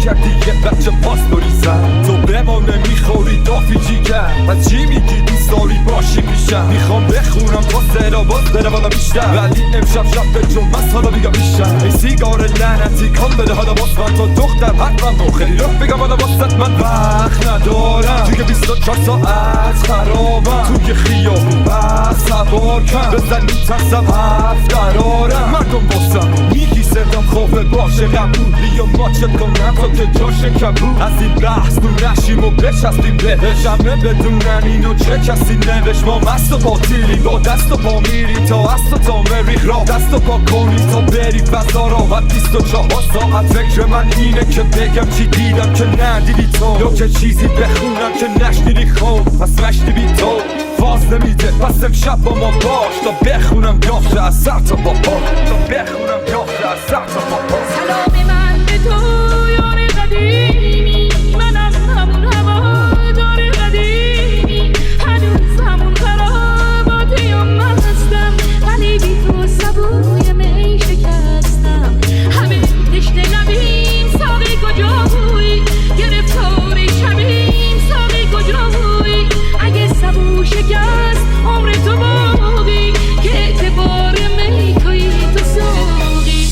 کردی یه بچه پاستوری زن تو به ما نمیخوری دافی جیگر پس چی میگی دوست داری باشی پیشم میخوام بخونم تا سرا باز بره بالا بیشتر ولی امشب شب به جمعه حالا بگم بیشتر ای سیگار لعنتی کام بده حالا باز من تا دختر حتما خیلی رخ بگم حالا واسط من وقت ندارم توی 24 ساعت خرابم توی خیابون بس سوار کن بزن میترسم حرف قرارم مردم باسم میگی صدام خوبه باشه قبول بیا ماچت کنم تا که جاشه کبول از این بحث دور نشیم و بچستیم بهش همه بدونن اینو چه کسی نوشت ما مست و باطیلی با دست و پا میری تا است و تا مریخ را دست و پا کنی تا بری فضا را و 24 ساعت فکر من اینه که بگم چی دیدم که ندیدی تو یا که چیزی بخونم که نشنیدی خون پس مشتی بی تو فاز نمیده پس امشب با ما باش تا بخونم یافته از سر تا با پا تا بخونم یافته از سر تا با پا سلام من به تو یار قدیمی منم همون هوادار قدیمی هنوز همون خراباتی و مستم ولی بی تو سبوی می شکستم همه تشنه لبیم ساقی کجایی گرفتاری شبیم ساقی کجایی اگه سبو شکست عمر تو باقی که اعتبار می توی تو ساقی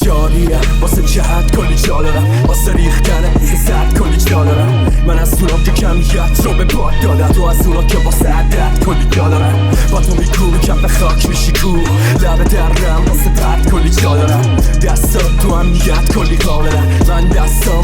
جاریه واسه جهت کلی جا دارم واسه ریختنه زد کلی جا دارم من از اونم که کمیت رو به باد دادم تو از اونا که واسه عدد کلی جا دارم با تو میکوبی کف خاک میشی کو لبه درم واسه درد کلی جا دارم دستات تو امنیت کلی قابلم من دستام